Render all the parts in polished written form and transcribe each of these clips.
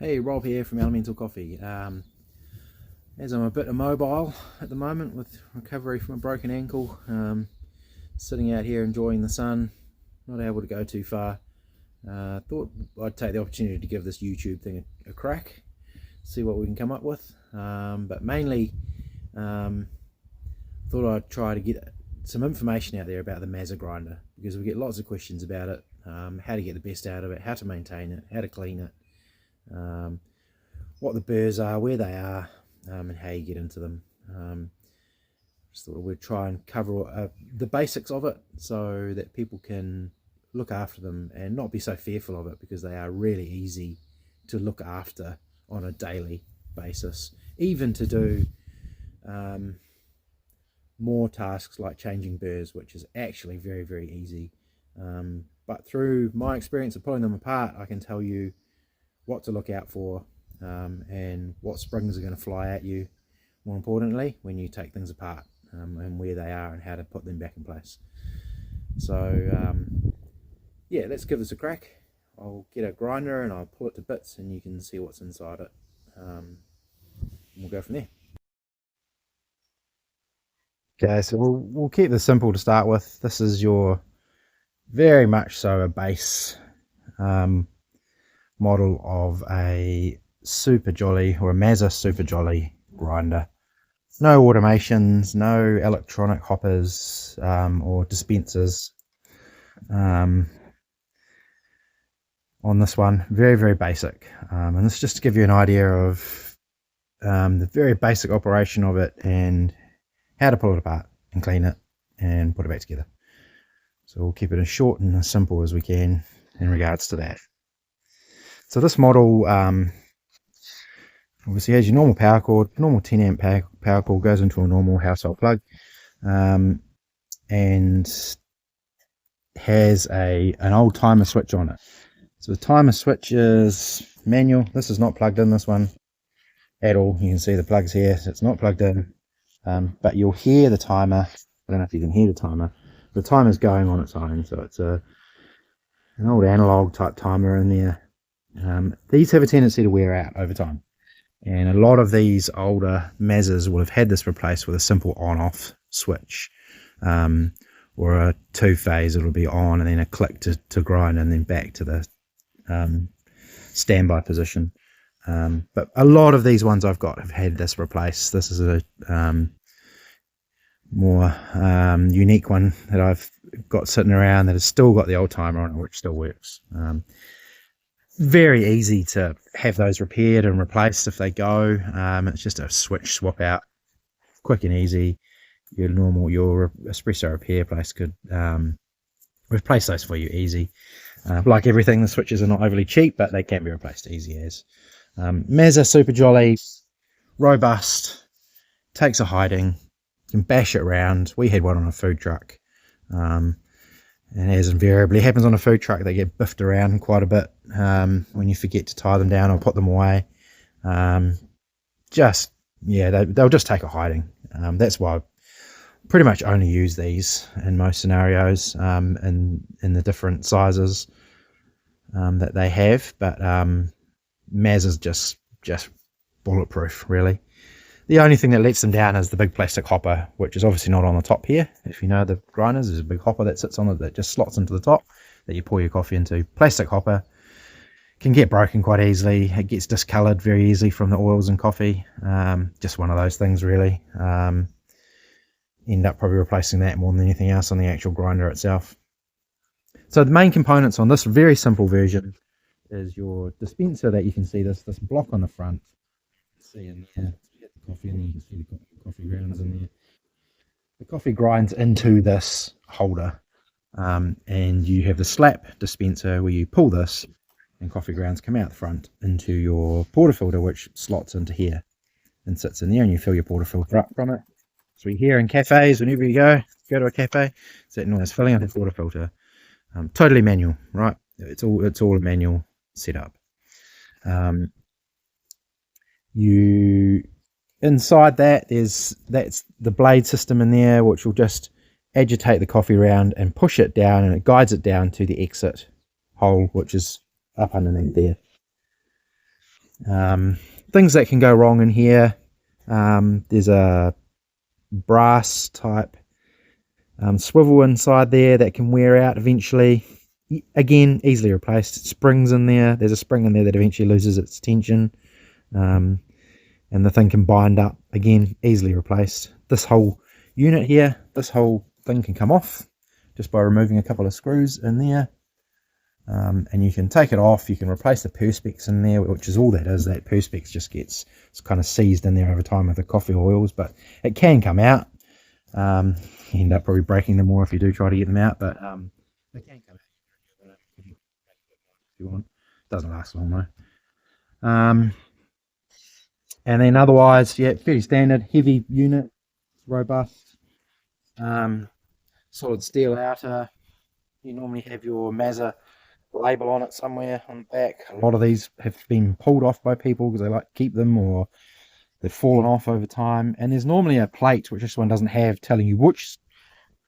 Hey, Rob here from Elemental Coffee. As I'm a bit immobile at the moment with recovery from a broken ankle, sitting out here enjoying the sun, not able to go too far, thought I'd take the opportunity to give this YouTube thing a crack, see what we can come up with. But mainly, thought I'd try to get some information out there about the mazzer grinder, because we get lots of questions about it, how to get the best out of it, how to maintain it, how to clean it. What the burrs are, where they are, and how you get into them. Just thought we'd try and cover the basics of it so that people can look after them and not be so fearful of it, because they are really easy to look after on a daily basis, even to do more tasks like changing burrs, which is actually very, very easy. But through my experience of pulling them apart, I can tell you what to look out for, and what springs are going to fly at you, more importantly, when you take things apart, and where they are and how to put them back in place. So yeah, let's give this a crack. I'll get a grinder and I'll pull it to bits and you can see what's inside it, and we'll go from there. Okay, so we'll keep this simple to start with. This is your very much so a base model of a super jolly, or a mazzer super jolly grinder. No automations, no electronic hoppers or dispensers on this one. Very, very basic, and this is just to give you an idea of the very basic operation of it and how to pull it apart and clean it and put it back together. So we'll keep it as short and as simple as we can in regards to that. So this model obviously has your normal power cord, normal 10 amp power cord, goes into a normal household plug, and has an old timer switch on it. So the timer switch is manual. This is not plugged in, this one, at all. You can see the plugs here, so it's not plugged in, but you'll hear the timer. I don't know if you can hear the timer. The timer's going on its own, so it's an old analog type timer in there. These have a tendency to wear out over time, and a lot of these older mazzers will have had this replaced with a simple on-off switch, or a two-phase. It'll be on and then a click to grind, and then back to the standby position. But a lot of these ones I've got have had this replaced. This is a more unique one that I've got sitting around that has still got the old timer on it, which still works. Very easy to have those repaired and replaced if they go. It's just a switch swap out, quick and easy. Your espresso repair place could replace those for you easy. Like everything, the switches are not overly cheap, but they can be replaced easy as. Mazzer super jolly, robust, takes a hiding, you can bash it around. We had one on a food truck, and as invariably happens on a food truck, they get biffed around quite a bit when you forget to tie them down or put them away. They'll just take a hiding. That's why I pretty much only use these in most scenarios, in the different sizes that they have. But Mazzer's just bulletproof, really. The only thing that lets them down is the big plastic hopper, which is obviously not on the top here. If you know the grinders, there's a big hopper that sits on it that just slots into the top that you pour your coffee into. Plastic hopper can get broken quite easily. It gets discoloured very easily from the oils in coffee. Just one of those things, really. End up probably replacing that more than anything else on the actual grinder itself. So the main components on this very simple version is your dispenser that you can see, this block on the front. See in there. Coffee in there, you can see the coffee grounds in there. The coffee grinds into this holder, and you have the slap dispenser where you pull this and coffee grounds come out the front into your portafilter, which slots into here and sits in there, and you fill your portafilter up from it. So here in cafes, whenever you go to a cafe, it's that noise, filling up the portafilter. Totally manual, right? It's all a manual setup. Inside that's the blade system in there, which will just agitate the coffee round and push it down, and it guides it down to the exit hole, which is up underneath there. Things that can go wrong in here, there's a brass type swivel inside there that can wear out eventually. Again, easily replaced. Springs in there. There's a spring in there that eventually loses its tension, and the thing can bind up. Again, easily replaced. This whole unit here, this whole thing can come off just by removing a couple of screws in there. And you can take it off. You can replace the perspex in there, which is all that is. That perspex just gets kind of seized in there over time with the coffee oils, but it can come out. You end up probably breaking them more if you do try to get them out, but they can come out if you want. Doesn't last long though. And then otherwise, yeah, fairly standard, heavy unit, robust, solid steel outer. You normally have your mazzer label on it somewhere on the back. A lot of these have been pulled off by people because they like to keep them, or they've fallen off over time. And there's normally a plate, which this one doesn't have, telling you which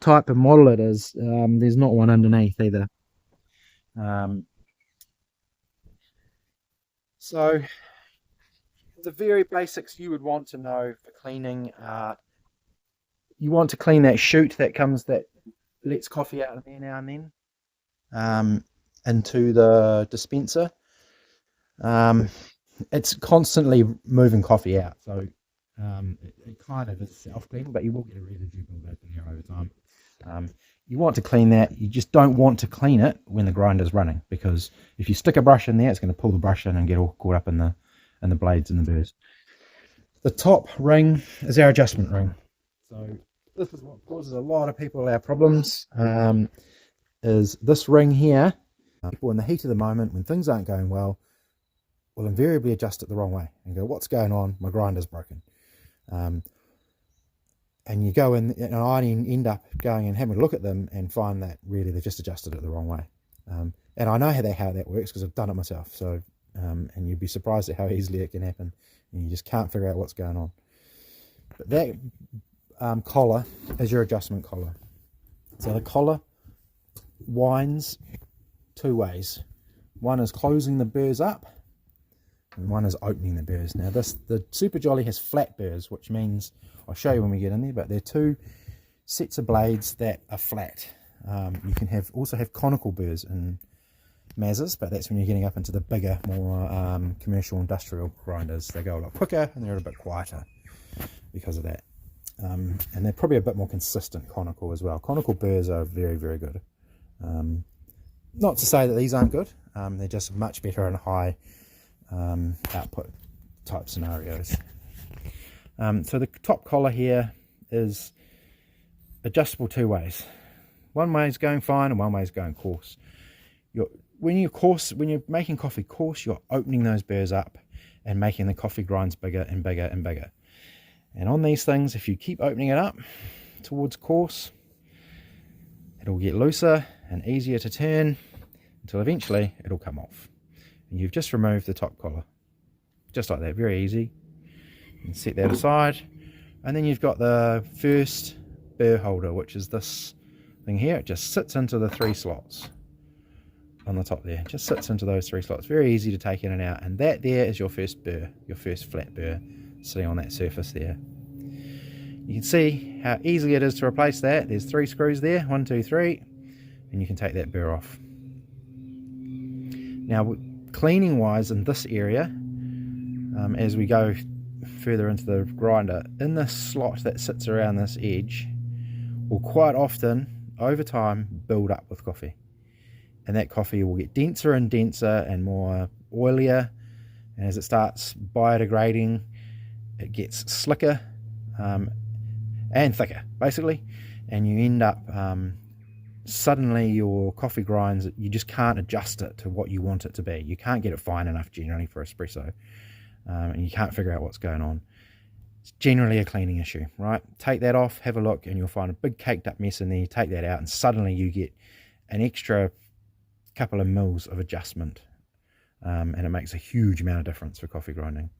type of model it is. There's not one underneath either. So the very basics you would want to know for cleaning, you want to clean that chute that lets coffee out of there now and then, into the dispenser. It's constantly moving coffee out, so it kind of is self-cleaning, but you will get a residue build up in there over time. You want to clean that. You just don't want to clean it when the grinder's running, because if you stick a brush in there, it's going to pull the brush in and get all caught up in the blades and the burrs. The top ring is our adjustment ring. So this is what causes a lot of people our problems, is this ring here. People in the heat of the moment, when things aren't going well, will invariably adjust it the wrong way and go, what's going on? My grinder's broken. And you go in, and I end up going and having a look at them and find that really they've just adjusted it the wrong way. And I know how that works because I've done it myself. So, and you'd be surprised at how easily it can happen, and you just can't figure out what's going on. But that collar is your adjustment collar. So the collar winds two ways. One is closing the burrs up, and one is opening the burrs. Now the Super Jolly has flat burrs, which means, I'll show you when we get in there, but they're two sets of blades that are flat. You can also have conical burrs in mazzers, but that's when you're getting up into the bigger, more commercial industrial grinders. They go a lot quicker and they're a bit quieter because of that. And they're probably a bit more consistent conical as well. Conical burrs are very, very good. Not to say that these aren't good, they're just much better in high output type scenarios. So the top collar here is adjustable two ways. One way is going fine and one way is going coarse. When you're making coffee coarse, you're opening those burrs up and making the coffee grinds bigger and bigger and bigger. And on these things, if you keep opening it up towards coarse, it'll get looser and easier to turn until eventually it'll come off. And you've just removed the top collar. Just like that, very easy. And set that aside. And then you've got the first burr holder, which is this thing here. It just sits into the three slots on the top there. It just sits into those three slots. Very easy to take in and out. And that there is your first burr, your first flat burr sitting on that surface there. You can see how easy it is to replace that. There's three screws there, 1, 2, 3, and you can take that burr off. Now, cleaning wise in this area, as we go further into the grinder, in this slot that sits around this edge will quite often over time build up with coffee, and that coffee will get denser and denser and more oilier, and as it starts biodegrading it gets slicker and thicker basically, and you end up suddenly your coffee grinds, you just can't adjust it to what you want it to be. You can't get it fine enough generally for espresso, and you can't figure out what's going on. It's generally a cleaning issue, right? Take that off, have a look, and you'll find a big caked up mess in there. You take that out and suddenly you get an extra couple of mils of adjustment, and it makes a huge amount of difference for coffee grinding.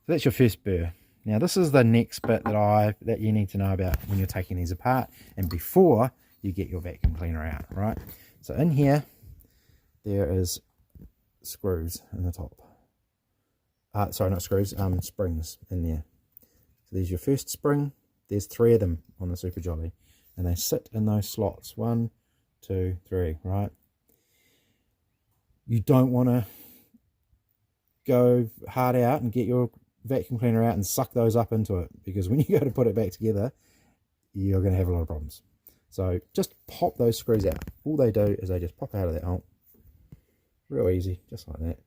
So that's your first burr. Now this is the next bit that you need to know about when you're taking these apart and before you get your vacuum cleaner out, right? So in here there is screws in the top. sorry, not screws, springs in there. So there's your first spring. There's 3 of them on the Super Jolly, and they sit in those slots. 1, 2, 3, right? You don't want to go hard out and get your vacuum cleaner out and suck those up into it, because when you go to put it back together, you're going to have a lot of problems. So just pop those screws out. All they do is they just pop out of that hole. Real easy, just like that.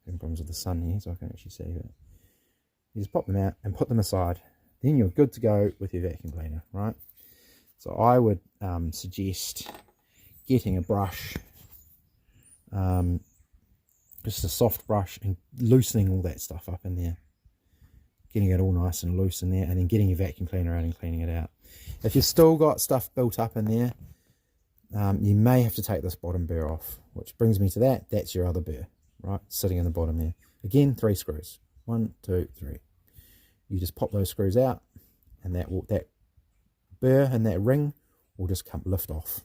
Having problems with the sun here, so I can't actually see it. You just pop them out and put them aside. Then you're good to go with your vacuum cleaner, right? So I would suggest getting a brush, just a soft brush, and loosening all that stuff up in there. Getting it all nice and loose in there, and then getting your vacuum cleaner out and cleaning it out. If you've still got stuff built up in there, you may have to take this bottom burr off, which brings me to that. That's your other burr, right? Sitting in the bottom there. Again, 3 screws. 1, 2, 3. You just pop those screws out, and that burr and that ring will just lift off.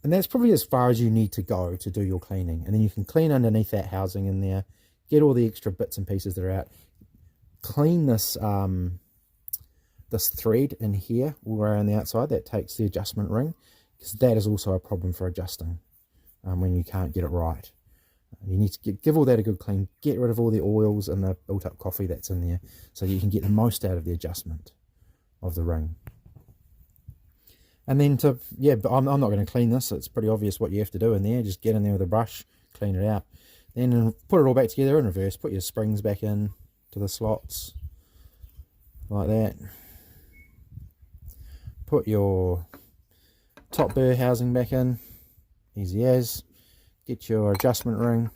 And that's probably as far as you need to go to do your cleaning. And then you can clean underneath that housing in there, get all the extra bits and pieces that are out. Clean this this thread in here all around the outside that takes the adjustment ring, because that is also a problem for adjusting when you can't get it right. You need to give all that a good clean, get rid of all the oils and the built up coffee that's in there, so you can get the most out of the adjustment of the ring. And then but I'm not going to clean this. It's pretty obvious what you have to do in there. Just get in there with a brush, clean it out. Then put it all back together in reverse. Put your springs back in to the slots, like that. Put your top burr housing back in, easy as. Get your adjustment ring,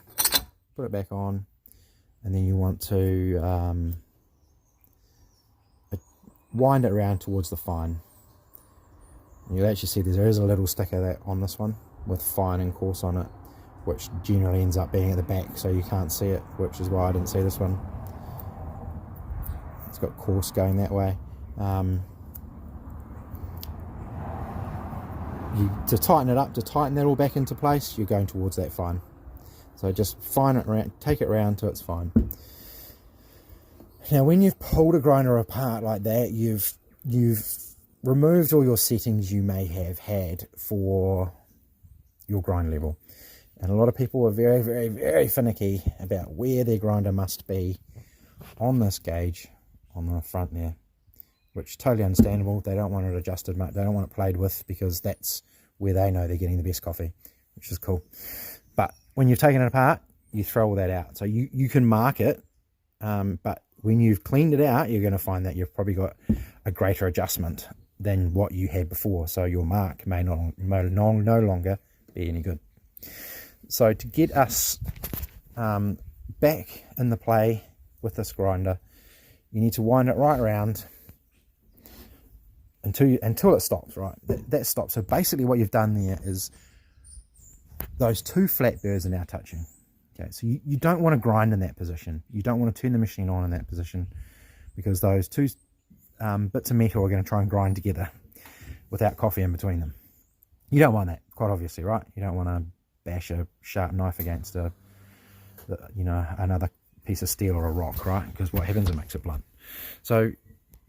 put it back on, and then you want to wind it around towards the fine. And you'll actually see there is a little sticker that on this one with fine and coarse on it, which generally ends up being at the back, so you can't see it, which is why I didn't see this one. It's got coarse going that way. To tighten it up, to tighten that all back into place, you're going towards that fine. So just fine it around, take it round till it's fine. Now when you've pulled a grinder apart like that, you've removed all your settings you may have had for your grind level. And a lot of people are very, very, very finicky about where their grinder must be on this gauge on the front there, which is totally understandable. They don't want it adjusted much, they don't want it played with, because that's where they know they're getting the best coffee, which is cool. But when you've taken it apart, you throw all that out. So you can mark it, but when you've cleaned it out, you're going to find that you've probably got a greater adjustment than what you had before. So your mark may no longer be any good. So to get us back in the play with this grinder, you need to wind it right around until it stops, right? That stops. So basically what you've done there is those 2 flat burrs are now touching. Okay, so you don't want to grind in that position. You don't want to turn the machine on in that position, because those 2 bits of metal are going to try and grind together without coffee in between them. You don't want that, quite obviously, right? You don't want to bash a sharp knife against another piece of steel or a rock, right? Because what happens, it makes it blunt. So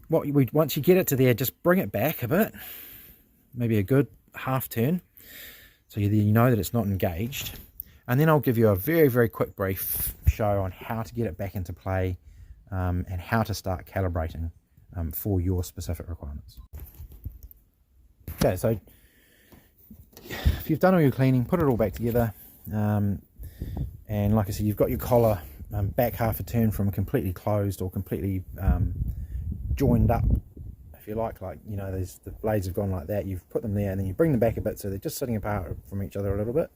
once you get it to there, just bring it back a bit, maybe a good half turn, so you know that it's not engaged. And then I'll give you a very, very quick brief show on how to get it back into play, and how to start calibrating for your specific requirements. Okay, so if you've done all your cleaning, put it all back together, and like I said, you've got your collar back half a turn from completely closed or completely joined up, if you like the blades have gone like that. You've put them there, and then you bring them back a bit so they're just sitting apart from each other a little bit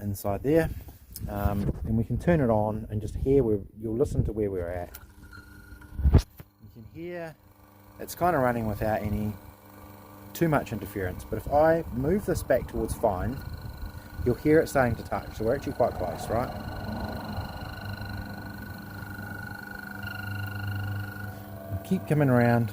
inside there, and we can turn it on and just hear you'll listen to where we're at. You can hear it's kind of running without any too much interference, but if I move this back towards fine, you'll hear it starting to touch. So we're actually quite close, right? And keep coming around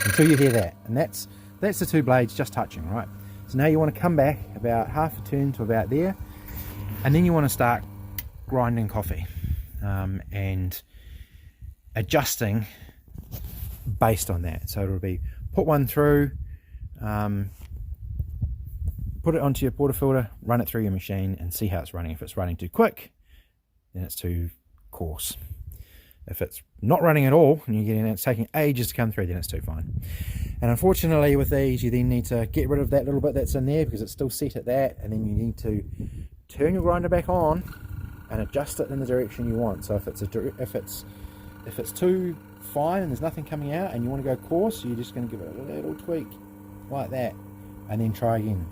until you hear that, and that's the 2 blades just touching, right? So now you want to come back about half a turn to about there, and then you want to start grinding coffee and adjusting based on that. So it'll be put one through, put it onto your portafilter, run it through your machine and see how it's running. If it's running too quick, then it's too coarse. If it's not running at all and you're getting it's taking ages to come through, then it's too fine. And unfortunately with these, you then need to get rid of that little bit that's in there because it's still set at that, and then you need to turn your grinder back on and adjust it in the direction you want. So if it's too fine and there's nothing coming out and you want to go coarse, you're just going to give it a little tweak like that and then try again.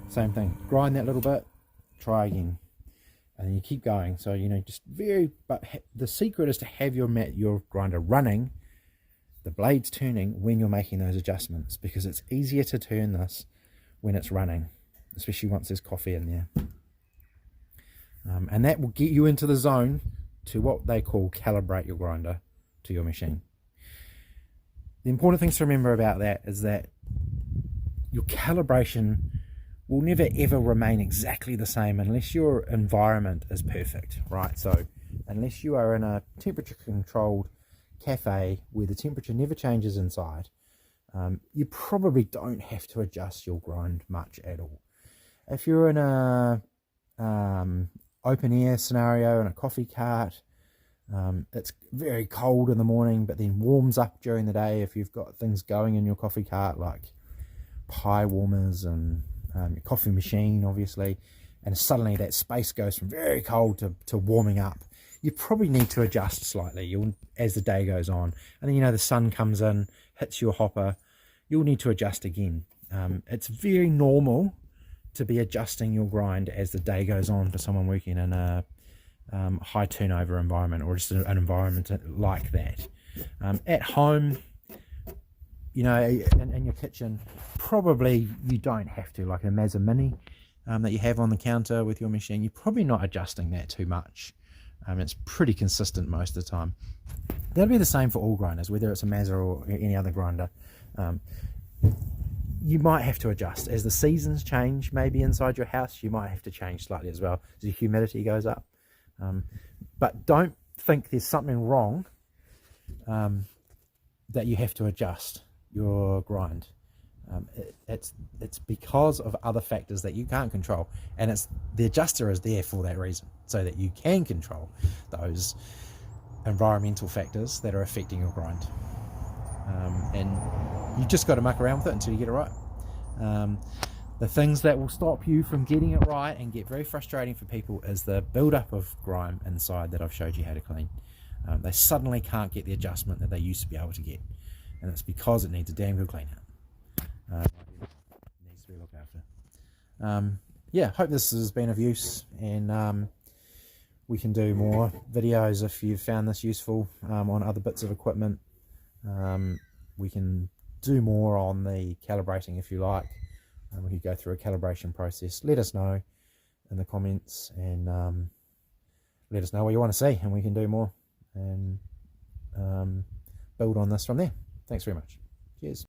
Same thing, grind that little bit, try again, and then you keep going. So just but the secret is to have your grinder running, the blades turning when you're making those adjustments, because it's easier to turn this when it's running, especially once there's coffee in there. And that will get you into the zone to what they call calibrate your grinder to your machine. The important things to remember about that is that your calibration will never ever remain exactly the same unless your environment is perfect, right? So unless you are in a temperature controlled cafe where the temperature never changes inside, you probably don't have to adjust your grind much at all. If you're in a open air scenario in a coffee cart, it's very cold in the morning but then warms up during the day. If you've got things going in your coffee cart like pie warmers and your coffee machine obviously, and suddenly that space goes from very cold to warming up, you probably need to adjust slightly as the day goes on. And then the sun comes in, hits your hopper, you'll need to adjust again. It's very normal to be adjusting your grind as the day goes on for someone working in a high turnover environment, or just an environment like that. At home, in your kitchen, probably you don't have to, like a Mazzer Mini that you have on the counter with your machine, you're probably not adjusting that too much. It's pretty consistent most of the time. That'll be the same for all grinders, whether it's a Mazzer or any other grinder. You might have to adjust as the seasons change. Maybe inside your house you might have to change slightly as well as the humidity goes up. But don't think there's something wrong that you have to adjust your grind. It's because of other factors that you can't control, and the adjuster is there for that reason, so that you can control those environmental factors that are affecting your grind. And you just got to muck around with it until you get it right. The things that will stop you from getting it right and get very frustrating for people is the build-up of grime inside that I've showed you how to clean. They suddenly can't get the adjustment that they used to be able to get, and it's because it needs a damn good clean out. It needs to be looked after. Yeah, hope this has been of use, and we can do more videos if you've found this useful on other bits of equipment. We can do more on the calibrating if you like. We could go through a calibration process. Let us know in the comments, and let us know what you want to see, and we can do more and build on this from there. Thanks very much. Cheers.